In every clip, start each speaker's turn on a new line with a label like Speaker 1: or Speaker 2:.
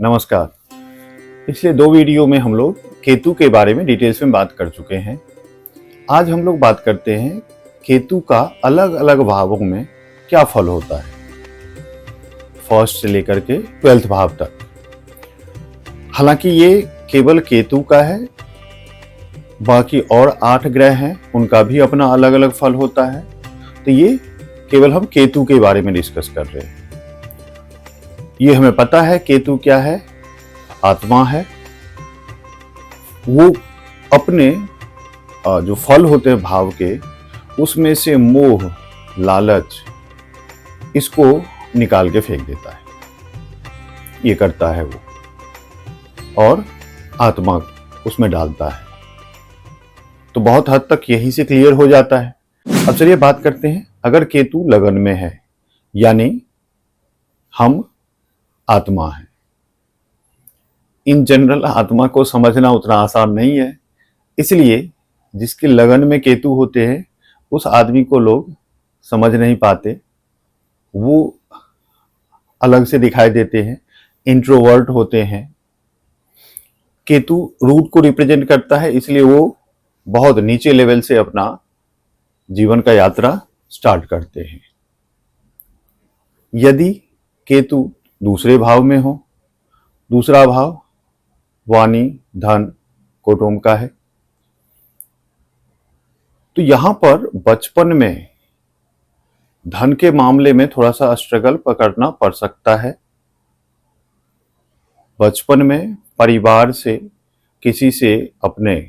Speaker 1: नमस्कार। पिछले दो वीडियो में हम लोग केतु के बारे में डिटेल्स में बात कर चुके हैं। आज हम लोग बात करते हैं केतु का अलग अलग भावों में क्या फल होता है, फर्स्ट से लेकर के 12th भाव तक। हालांकि ये केवल केतु का है, बाकी और 8 ग्रह हैं, उनका भी अपना अलग अलग फल होता है। तो ये केवल हम केतु के बारे में डिस्कस कर रहे हैं। ये हमें पता है केतु क्या है, आत्मा है। वो अपने जो फल होते हैं भाव के, उसमें से मोह, लालच, इसको निकाल के फेंक देता है। ये करता है वो, और आत्मा उसमें डालता है। तो बहुत हद तक यही से क्लियर हो जाता है। अब चलिए बात करते हैं, अगर केतु लगन में है यानी हम आत्मा है। इन जनरल आत्मा को समझना उतना आसान नहीं है, इसलिए जिसके लगन में केतु होते हैं उस आदमी को लोग समझ नहीं पाते। वो अलग से दिखाई देते हैं, इंट्रोवर्ट होते हैं। केतु रूट को रिप्रेजेंट करता है, इसलिए वो बहुत नीचे लेवल से अपना जीवन का यात्रा स्टार्ट करते हैं। यदि केतु दूसरे भाव में हो, दूसरा भाव वाणी, धन, कौटुंब का है, तो यहां पर बचपन में धन के मामले में थोड़ा सा स्ट्रगल पकड़ना पड़ सकता है। बचपन में परिवार से, किसी से, अपने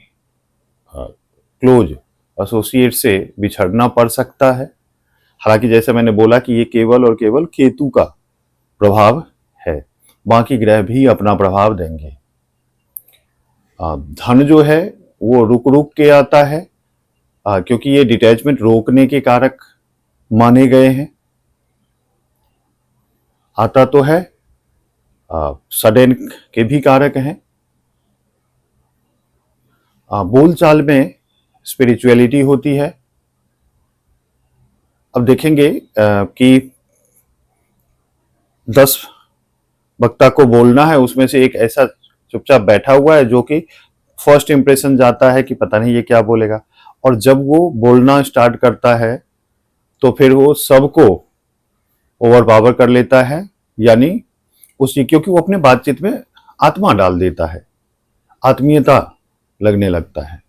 Speaker 1: क्लोज एसोसिएट से बिछड़ना पड़ सकता है। हालांकि जैसे मैंने बोला कि ये केवल और केवल केतु का प्रभाव है, बाकी ग्रह भी अपना प्रभाव देंगे। धन जो है वो रुक रुक के आता है, क्योंकि ये डिटैचमेंट रोकने के कारक माने गए हैं। आता तो है, सडन के भी कारक हैं। बोलचाल में स्पिरिचुअलिटी होती है। अब देखेंगे कि 10 वक्ता को बोलना है, उसमें से एक ऐसा चुपचाप बैठा हुआ है जो कि फर्स्ट इंप्रेशन जाता है कि पता नहीं ये क्या बोलेगा, और जब वो बोलना स्टार्ट करता है तो फिर वो सबको ओवर पावर कर लेता है, यानी क्योंकि वो अपने बातचीत में आत्मा डाल देता है, आत्मीयता लगने लगता है।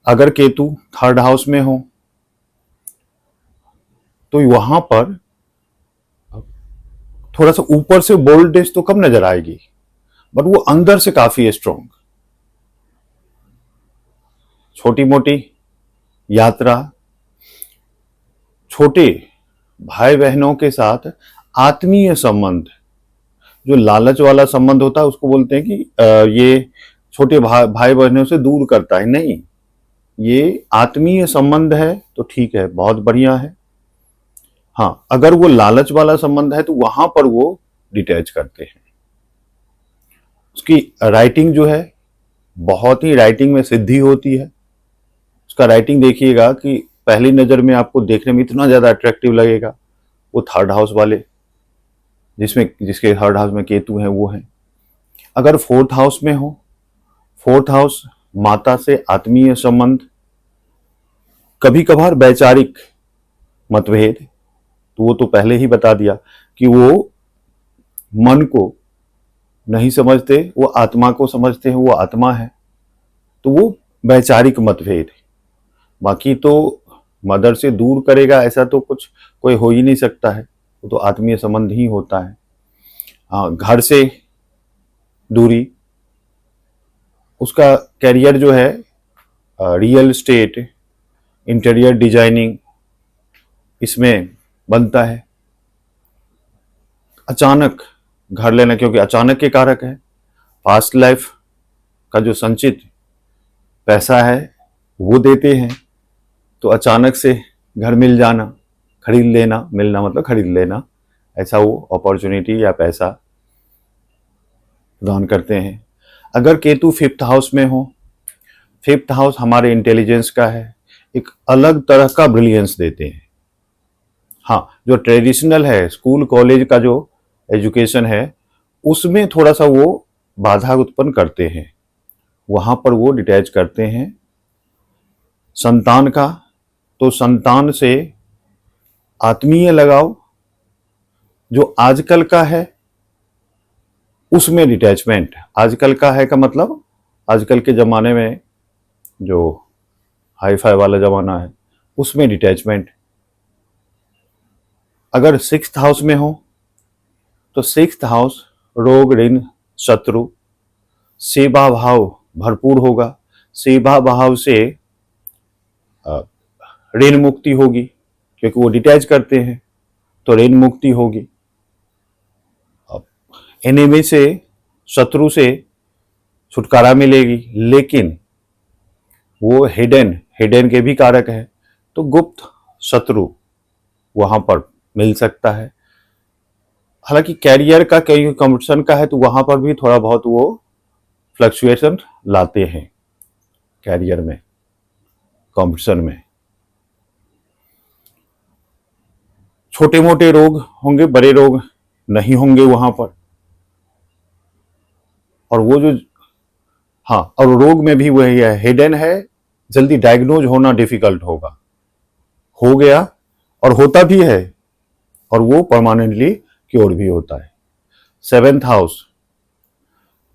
Speaker 1: अगर केतु 3rd हाउस में हो तो वहां पर थोड़ा सा ऊपर से बोल्डनेस तो कम नजर आएगी, बट वो अंदर से काफी स्ट्रॉन्ग। छोटी मोटी यात्रा, छोटे भाई बहनों के साथ आत्मीय संबंध, जो लालच वाला संबंध होता है उसको बोलते हैं कि ये छोटे भाई बहनों से दूर करता है। नहीं, ये आत्मीय संबंध है तो ठीक है, बहुत बढ़िया है। हाँ, अगर वो लालच वाला संबंध है तो वहां पर वो डिटैच करते हैं। उसकी राइटिंग जो है, बहुत ही राइटिंग में सिद्धि होती है। उसका राइटिंग देखिएगा कि पहली नजर में आपको देखने में इतना ज्यादा अट्रैक्टिव लगेगा। वो 3rd हाउस वाले, जिसके 3rd हाउस में केतु हैं, वो हैं। अगर 4th हाउस में हो, 4th हाउस माता से आत्मीय संबंध, कभी कभार वैचारिक मतभेद, तो वो तो पहले ही बता दिया कि वो मन को नहीं समझते, वो आत्मा को समझते हैं, वो आत्मा है, तो वो वैचारिक मतभेद। बाकी तो मदर से दूर करेगा ऐसा तो कुछ कोई हो ही नहीं सकता है, वो तो आत्मीय संबंध ही होता है। हाँ, घर से दूरी, उसका कैरियर जो है रियल एस्टेट, इंटीरियर डिजाइनिंग, इसमें बनता है। अचानक घर लेना, क्योंकि अचानक के कारक है। पास्ट लाइफ का जो संचित पैसा है वो देते हैं, तो अचानक से घर मिल जाना, खरीद लेना, मिलना मतलब खरीद लेना, ऐसा वो अपॉर्चुनिटी या पैसा प्रदान करते हैं। अगर केतु 5th हाउस में हो, 5th हाउस हमारे इंटेलिजेंस का है, एक अलग तरह का ब्रिलियंस देते हैं। हाँ, जो ट्रेडिशनल है, स्कूल कॉलेज का जो एजुकेशन है उसमें थोड़ा सा वो बाधा उत्पन्न करते हैं, वहां पर वो डिटैच करते हैं। संतान का, तो संतान से आत्मीय लगाव जो आजकल का है उसमें डिटैचमेंट। आजकल का है का मतलब आजकल के ज़माने में जो हाई फाई वाला ज़माना है उसमें डिटैचमेंट। अगर 6th हाउस में हो तो 6th हाउस रोग, ऋण, शत्रु, सेवा भाव भरपूर होगा। सेवा भाव से ऋण मुक्ति होगी, क्योंकि वो डिटैच करते हैं तो ऋण मुक्ति होगी। एनिमी से, शत्रु से छुटकारा मिलेगी, लेकिन वो हिडन के भी कारक है, तो गुप्त शत्रु वहां पर मिल सकता है। हालांकि कैरियर का कई कंपटीशन का है तो वहां पर भी थोड़ा बहुत वो फ्लक्चुएशन लाते हैं कैरियर में, कंपटीशन में। छोटे मोटे रोग होंगे, बड़े रोग नहीं होंगे वहां पर। और वो जो, हाँ, और रोग में भी वही है, हिडन है, जल्दी डायग्नोज होना डिफिकल्ट होगा, हो गया और होता भी है, और वो परमानेंटली क्योर भी होता है। 7th हाउस,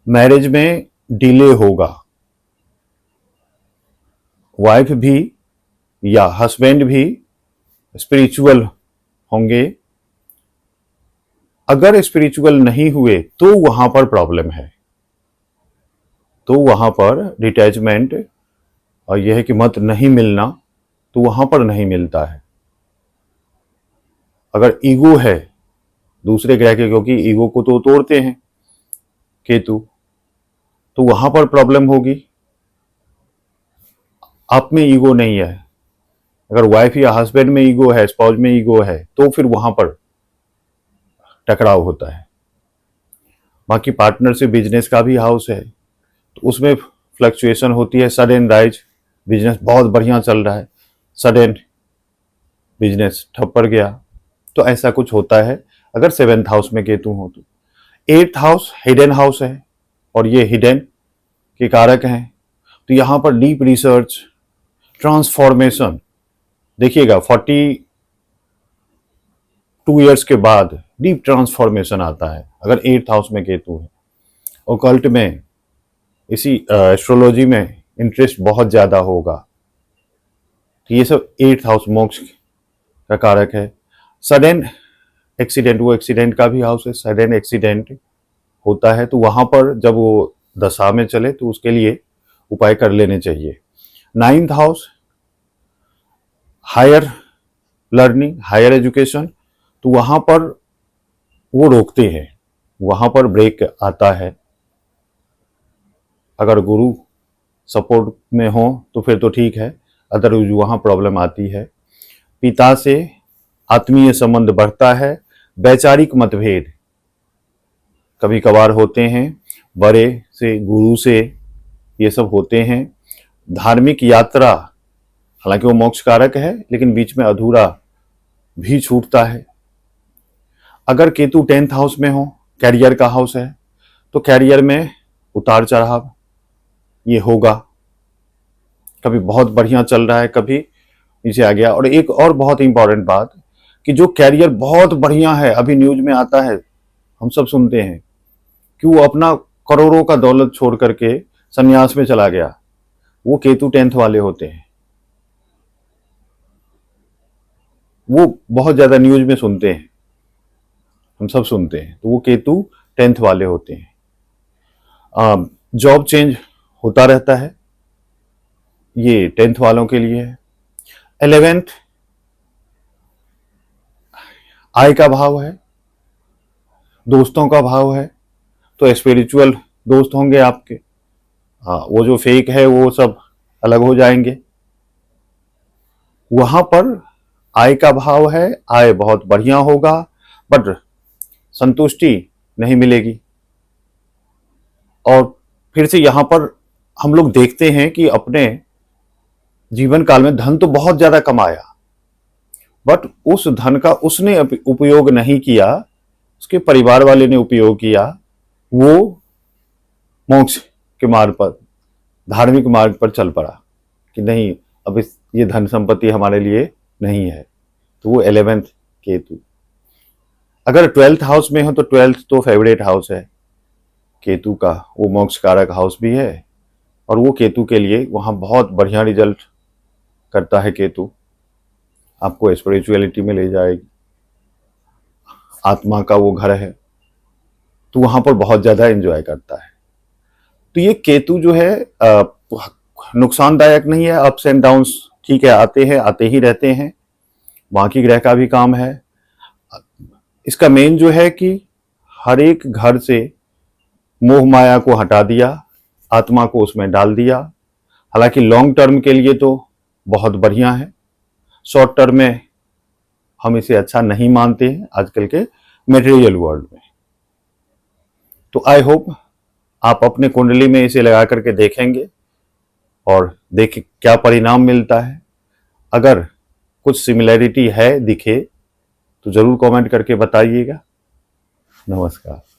Speaker 1: मैरिज में डिले होगा, वाइफ भी या हस्बैंड भी स्पिरिचुअल होंगे। अगर स्पिरिचुअल नहीं हुए तो वहां पर प्रॉब्लम है, तो वहां पर डिटैचमेंट, और यह है कि मत नहीं मिलना, तो वहां पर नहीं मिलता है। अगर ईगो है दूसरे ग्रह के, क्योंकि ईगो को तो तोड़ते हैं केतु, तो वहां पर प्रॉब्लम होगी। आप में ईगो नहीं है, अगर वाइफ या हस्बैंड में ईगो है, स्पाउस में ईगो है, तो फिर वहां पर टकराव होता है। बाकी पार्टनर से बिजनेस का भी हाउस है तो उसमें फ्लक्चुएशन होती है। सडन राइज, बिजनेस बहुत बढ़िया चल रहा है, सडन बिजनेस ठप पड़ गया, तो ऐसा कुछ होता है अगर 7th हाउस में केतु हो तो। 8th हाउस हिडन हाउस है, और ये हिडन के कारक हैं, तो यहां पर डीप रिसर्च, ट्रांसफॉर्मेशन, देखिएगा 42 ईयर्स के बाद डीप ट्रांसफॉर्मेशन आता है अगर 8th हाउस में केतु है। ओकल्ट में, इसी एस्ट्रोलॉजी में इंटरेस्ट बहुत ज्यादा होगा, तो ये सब 8th हाउस मोक्ष का कारक है। सडन एक्सीडेंट, वो एक्सीडेंट का भी हाउस है, सडन एक्सीडेंट होता है तो वहां पर जब वो दशा में चले तो उसके लिए उपाय कर लेने चाहिए। 9th house higher learning, higher education, तो वहां पर वो रोकते हैं, वहां पर ब्रेक आता है। अगर गुरु सपोर्ट में हो तो फिर तो ठीक है, अदरवाइज वहां प्रॉब्लम आती है। पिता से आत्मीय संबंध बढ़ता है। वैचारिक मतभेद कभी कभार होते हैं, बड़े से, गुरु से, ये सब होते हैं। धार्मिक यात्रा, हालांकि वो मोक्ष कारक है लेकिन बीच में अधूरा भी छूटता है। अगर केतु 10th हाउस में हो, कैरियर का हाउस है, तो कैरियर में उतार चढ़ाव ये होगा, कभी बहुत बढ़िया चल रहा है, कभी नीचे आ गया। और एक और बहुत इंपॉर्टेंट बात, कि जो कैरियर बहुत बढ़िया है, अभी न्यूज में आता है, हम सब सुनते हैं कि वो अपना करोड़ों का दौलत छोड़ करके संन्यास में चला गया, वो केतु 10th वाले होते हैं। वो बहुत ज्यादा न्यूज में सुनते हैं, हम सब सुनते हैं, तो वो केतु 10th वाले होते हैं। जॉब चेंज होता रहता है, ये 10th वालों के लिए है। 11th आय का भाव है, दोस्तों का भाव है, तो स्पिरिचुअल दोस्त होंगे आपके। हाँ, वो जो फेक है वो सब अलग हो जाएंगे। वहां पर आय का भाव है, आय बहुत बढ़िया होगा, बट संतुष्टि नहीं मिलेगी। और फिर से यहां पर हम लोग देखते हैं कि अपने जीवन काल में धन तो बहुत ज्यादा कमाया, बट उस धन का उसने उपयोग नहीं किया, उसके परिवार वाले ने उपयोग किया, वो मोक्ष के मार्ग पर, धार्मिक मार्ग पर चल पड़ा कि नहीं, अब ये धन संपत्ति हमारे लिए नहीं है। तो वो 11th केतु। अगर 12th हाउस में हो तो 12th तो फेवरेट हाउस है केतु का, वो मोक्ष कारक हाउस भी है, और वो केतु के लिए वहां बहुत बढ़िया रिजल्ट करता है। केतु आपको स्पिरिचुअलिटी में ले जाएगी, आत्मा का वो घर है, तो वहां पर बहुत ज्यादा एंजॉय करता है। तो ये केतु जो है नुकसानदायक नहीं है, अप्स एंड डाउन्स ठीक है, आते ही रहते हैं, बाकी ग्रह का भी काम है। इसका मेन जो है कि हर एक घर से मोह माया को हटा दिया, आत्मा को उसमें डाल दिया। हालांकि लॉन्ग टर्म के लिए तो बहुत बढ़िया है, शॉर्ट टर्म में हम इसे अच्छा नहीं मानते हैं आजकल के मटेरियल वर्ल्ड में। तो आई होप आप अपने कुंडली में इसे लगा करके देखेंगे और देखें क्या परिणाम मिलता है। अगर कुछ सिमिलैरिटी है दिखे तो जरूर कमेंट करके बताइएगा। नमस्कार।